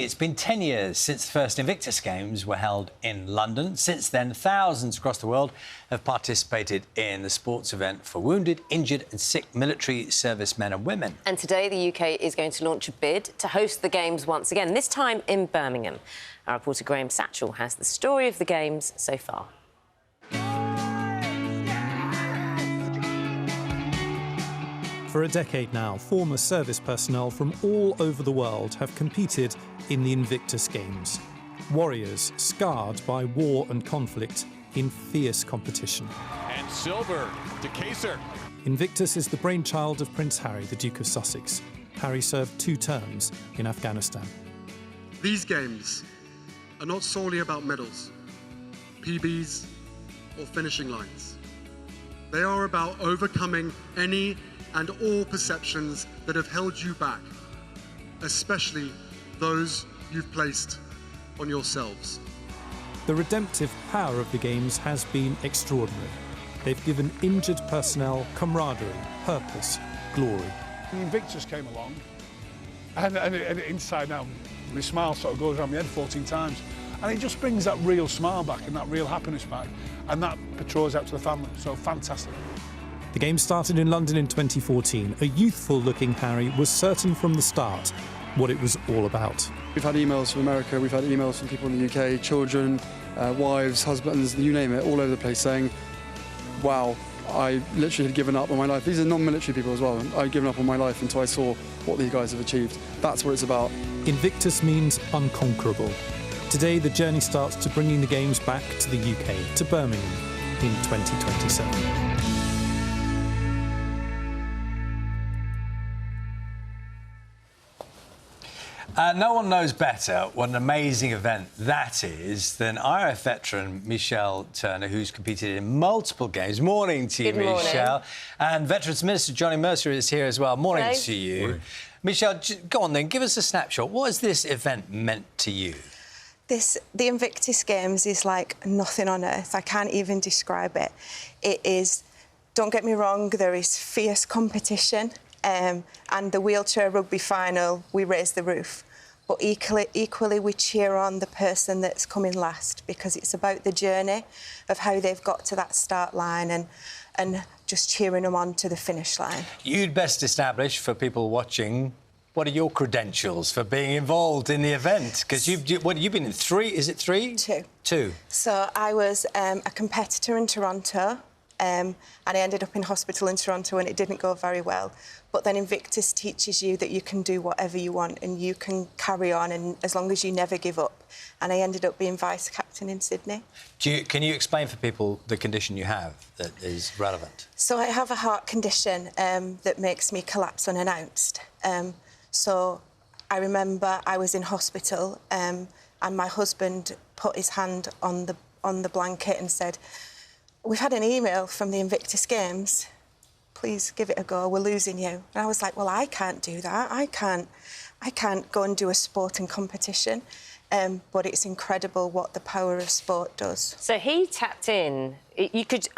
It's been 10 years since the first Invictus Games were held in London. Since then, thousands across the world have participated in the sports event for wounded, injured and sick military servicemen and women. And today, the UK is going to launch a bid to host the Games once again, this time in Birmingham. Our reporter Graham Satchell has the story of the Games so far. For a decade now, former service personnel from all over the world have competed in the Invictus Games. Warriors scarred by war and conflict in fierce competition. And silver to Kaser. Invictus is the brainchild of Prince Harry, the Duke of Sussex. Harry served 2 terms in Afghanistan. These games are not solely about medals, PBs or finishing lines. They are about overcoming any and all perceptions that have held you back, especially those you've placed on yourselves. The redemptive power of the Games has been extraordinary. They've given injured personnel camaraderie, purpose, glory. Invictus came along, and inside now, my smile sort of goes around my head 14 times. And it just brings that real smile back and that real happiness back, and that patrols out to the family, so fantastic. The Games started in London in 2014. A youthful-looking Harry was certain from the start what it was all about. We've had emails from America, we've had emails from people in the UK, children, wives, husbands, you name it, all over the place saying, wow, I literally had given up on my life. These are non-military people as well. I'd given up on my life until I saw what these guys have achieved. That's what it's about. Invictus means unconquerable. Today, the journey starts to bringing the Games back to the UK, to Birmingham, in 2027. No one knows better what an amazing event that is than RAF veteran Michelle Turner, who's competed in multiple games. Morning to you, Michelle. And Veterans Minister Johnny Mercer is here as well. Morning to you. Morning. Michelle, go on then, give us a snapshot. What has this event meant to you? The Invictus Games is like nothing on earth. I can't even describe it. It is, don't get me wrong, there is fierce competition. And the wheelchair rugby final, we raise the roof. But equally, we cheer on the person that's coming last, because it's about the journey of how they've got to that start line and just cheering them on to the finish line. You'd best establish for people watching, what are your credentials for being involved in the event? Because you've been in 3, is it 3? 2. 2. So I was a competitor in Toronto. And I ended up in hospital in Toronto and it didn't go very well. But then Invictus teaches you that you can do whatever you want and you can carry on, and as long as you never give up. And I ended up being vice-captain in Sydney. Can you explain for people the condition you have that is relevant? So I have a heart condition that makes me collapse unannounced. So I remember I was in hospital and my husband put his hand on the blanket and said, "We've had an email from the Invictus Games. Please give it a go. We're losing you." And I was like, "Well, I can't do that. I can't go and do a sport and competition." But it's incredible what the power of sport does. So he tapped in. You could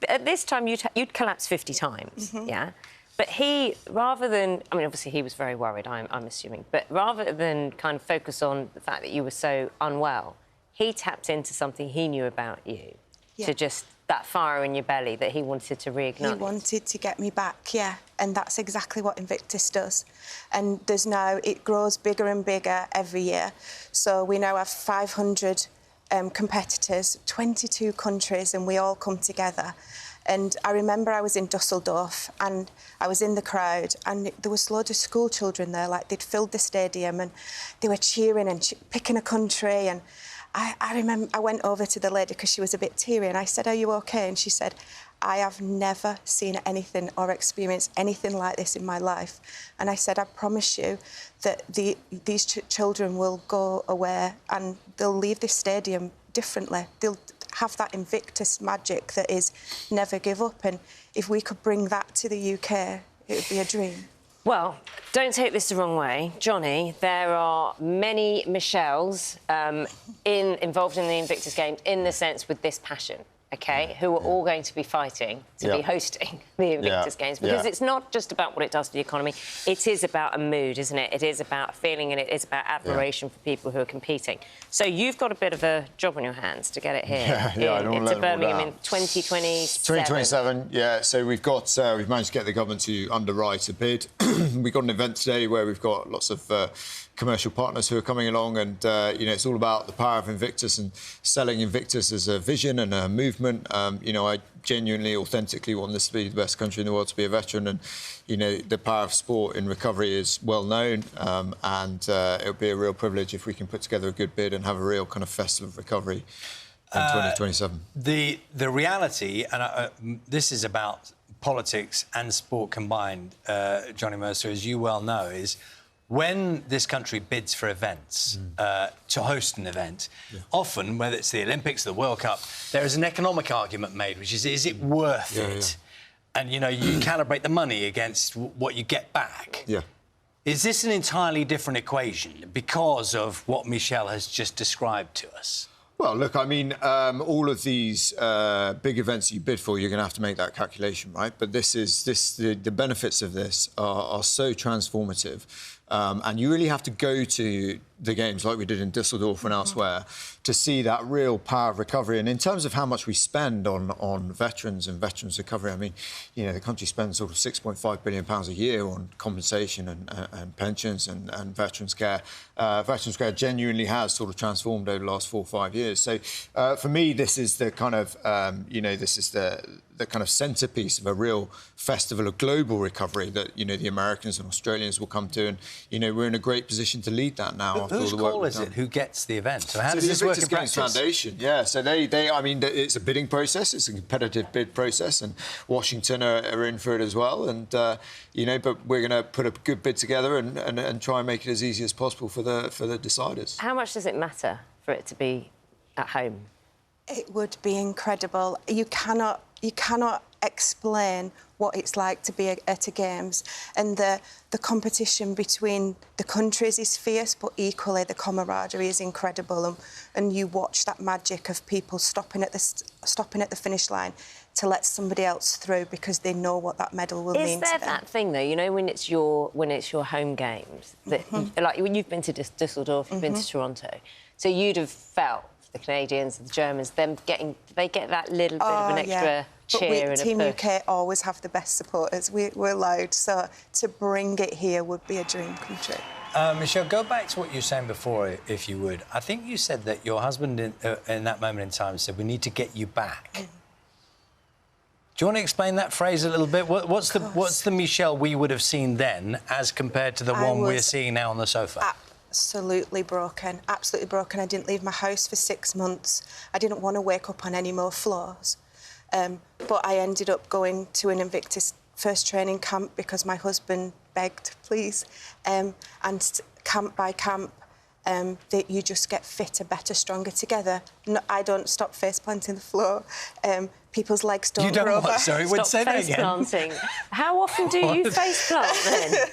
at this time you'd collapse 50 times, yeah. But he, rather than, I mean, obviously he was very worried. I'm assuming, but rather than kind of focus on the fact that you were so unwell, he tapped into something he knew about you. Yeah. To just that fire in your belly that he wanted to reignite. He wanted to get me back, yeah, and that's exactly what Invictus does. And it grows bigger and bigger every year. So we now have 500 competitors, 22 countries, and we all come together. And I remember I was in Dusseldorf and I was in the crowd and there was loads of school children there, like they'd filled the stadium and they were cheering and picking a country. And I remember I went over to the lady because she was a bit teary and I said, "Are you OK?" And she said, "I have never seen anything or experienced anything like this in my life." And I said, "I promise you that these children will go away and they'll leave this stadium differently. They'll have that Invictus magic that is never give up. And if we could bring that to the UK, it would be a dream." Well, don't take this the wrong way. Johnny, there are many Michelles involved in the Invictus Games in the sense with this passion. OK, who are all going to be fighting to be hosting the Invictus Games, because it's not just about what it does for the economy, it is about a mood, isn't it? It is about a feeling, and it is about admiration for people who are competing. So you've got a bit of a job on your hands to get it here to Birmingham in 2027. 2027, yeah. So we've managed to get the government to underwrite a bid. We've got an event today where we've got lots of commercial partners who are coming along, and it's all about the power of Invictus and selling Invictus as a vision and a movement. I genuinely, authentically want this to be the best country in the world to be a veteran, and the power of sport in recovery is well known, and it would be a real privilege if we can put together a good bid and have a real kind of festival of recovery in 2027. The reality, and this is about politics and sport combined, Johnny Mercer, as you well know, is when this country bids for events, to host an event, often, whether it's the Olympics, the World Cup, there is an economic argument made, which is it worth it? And, you calibrate the money against what you get back. Yeah. Is this an entirely different equation because of what Michelle has just described to us? Well, look, I mean, all of these big events you bid for, you're going to have to make that calculation, right? But the benefits of this are so transformative. And you really have to go to the games like we did in Düsseldorf and elsewhere to see that real power of recovery. And in terms of how much we spend on veterans and veterans recovery, I mean, the country spends sort of £6.5 billion a year on compensation and pensions and veterans care. Veterans care genuinely has sort of transformed over the last 4 or 5 years. So for me, this is the kind of, this is the kind of centrepiece of a real festival of global recovery that, the Americans and Australians will come to. And, we're in a great position to lead that now. Whose call is it? Who gets the event? So how does this work in practice? Foundation, yeah. So I mean, it's a bidding process. It's a competitive bid process, and Washington are in for it as well. And but we're going to put a good bid together and try and make it as easy as possible for the deciders. How much does it matter for it to be at home? It would be incredible. You cannot explain what it's like to be at a Games, and the competition between the countries is fierce, but equally the camaraderie is incredible, and you watch that magic of people stopping at the finish line to let somebody else through because they know what that medal will mean to them. Is there that thing though, when it's your home games that like when you've been to Düsseldorf, you've been to Toronto, so you'd have felt the Canadians, the Germans, they get that little bit of an extra cheer and a push. Team UK always have the best supporters. We're loud, so to bring it here would be a dream come true. Michelle, go back to what you were saying before, if you would. I think you said that your husband, in that moment in time, said, "We need to get you back." Do you want to explain that phrase a little bit? What's the Michelle we would have seen then as compared to the one we're seeing now on the sofa? Absolutely broken. I didn't leave my house for 6 months. I didn't want to wake up on any more floors. But I ended up going to an Invictus first training camp because my husband begged, please. And camp by camp, that you just get fitter, better, stronger together. No, I don't stop face planting the floor. People's legs don't grow over. Sorry, would say that again. Planting. How often do you face plant then?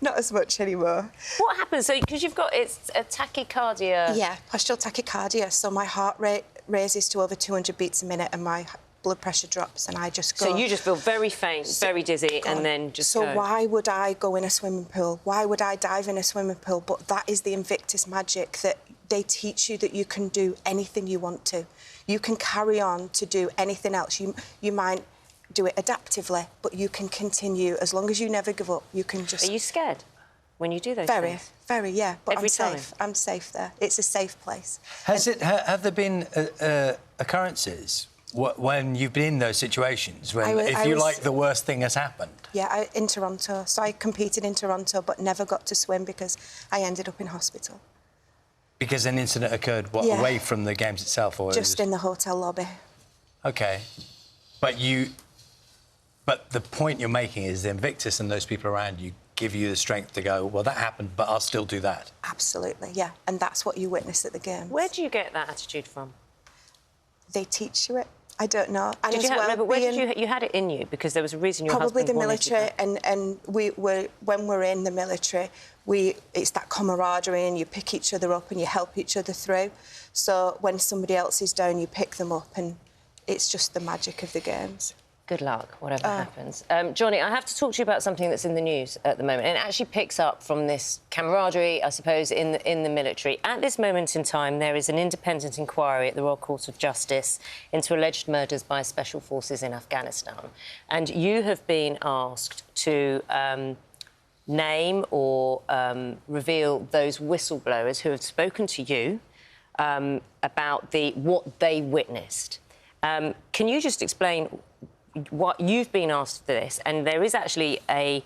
Not as much anymore. What happens? So because it's a tachycardia. Yeah, postural tachycardia. So my heart rate raises to over 200 beats a minute, and my blood pressure drops, and I just go. So you just feel very faint, very dizzy, and then just go. So why would I go in a swimming pool? Why would I dive in a swimming pool? But that is the Invictus magic, that they teach you that you can do anything you want to. You can carry on to do anything else. You might do it adaptively, but you can continue as long as you never give up. You can just. Are you scared when you do those things? Very, yeah. But Every time. I'm safe there. It's a safe place. Have there been occurrences when you've been in those situations when, the worst thing has happened? Yeah, in Toronto. So I competed in Toronto, but never got to swim because I ended up in hospital. Because an incident occurred, away from the Games itself? Or just in the hotel lobby. OK. But the point you're making is the Invictus and those people around you give you the strength to go, well, that happened, but I'll still do that. Absolutely, yeah. And that's what you witness at the Games. Where do you get that attitude from? They teach you it. I don't know. And you had it in you because there was a reason your husband wanted you. Probably the military, and when we're in the military, it's that camaraderie, and you pick each other up and you help each other through. So when somebody else is down, you pick them up, and it's just the magic of the games. Good luck, whatever happens. Johnny, I have to talk to you about something that's in the news at the moment, and it actually picks up from this camaraderie, I suppose, in the military. At this moment in time, there is an independent inquiry at the Royal Court of Justice into alleged murders by special forces in Afghanistan. And you have been asked to name or reveal those whistleblowers who have spoken to you about what they witnessed. Can you just explain what you've been asked for this? And there is actually an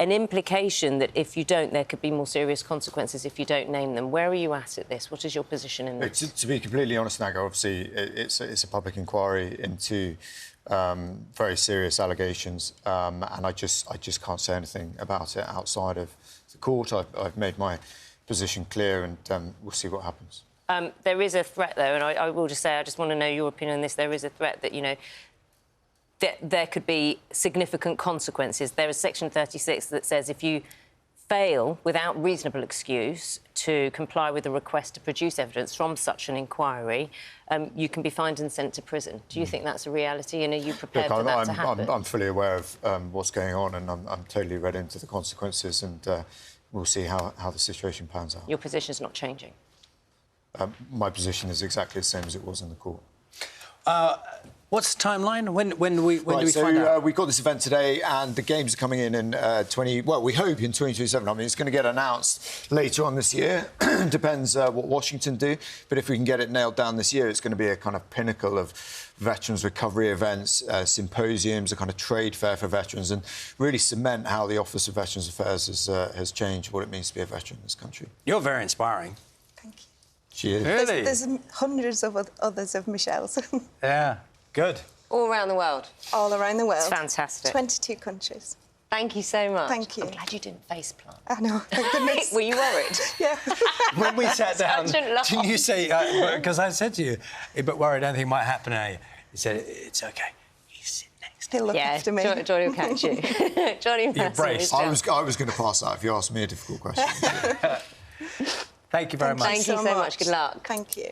implication that if you don't, there could be more serious consequences if you don't name them. Where are you at this? What is your position in this? To be completely honest, Naga, obviously it's a public inquiry into very serious allegations, and I just can't say anything about it outside of the court. I've made my position clear, and we'll see what happens. There is a threat, though, and I will just say, I just want to know your opinion on this. There is a threat that, you know, there could be significant consequences. There is Section 36 that says if you fail without reasonable excuse to comply with a request to produce evidence from such an inquiry, you can be fined and sent to prison. Do you think that's a reality, and are you prepared for that to happen? I'm fully aware of what's going on, and I'm totally read into the consequences, and we'll see how the situation pans out. Your position's not changing? My position is exactly the same as it was in the court. What's the timeline? When do we find out? We've got this event today, and the games are coming in we hope in 2027. I mean, it's going to get announced later on this year. Depends what Washington do. But if we can get it nailed down this year, it's going to be a kind of pinnacle of veterans recovery events, symposiums, a kind of trade fair for veterans, and really cement how the Office of Veterans Affairs has changed what it means to be a veteran in this country. You're very inspiring. Thank you. She is. Really? There's hundreds of others of Michelle's. Yeah, good. All around the world? All around the world. It's fantastic. 22 countries. Thank you so much. Thank you. I'm glad you didn't faceplant. I know, thank goodness. Were you worried? Yeah. When we sat down, Such a laugh. didn't you say, because I said to you, but worried anything might happen, are you? He said, it's OK. You sit next to He'll look after me. Johnny will catch you. Johnny Mercer. braced. I was going to pass that if you asked me a difficult question. Thank you very much. Thank you so much. Good luck. Thank you.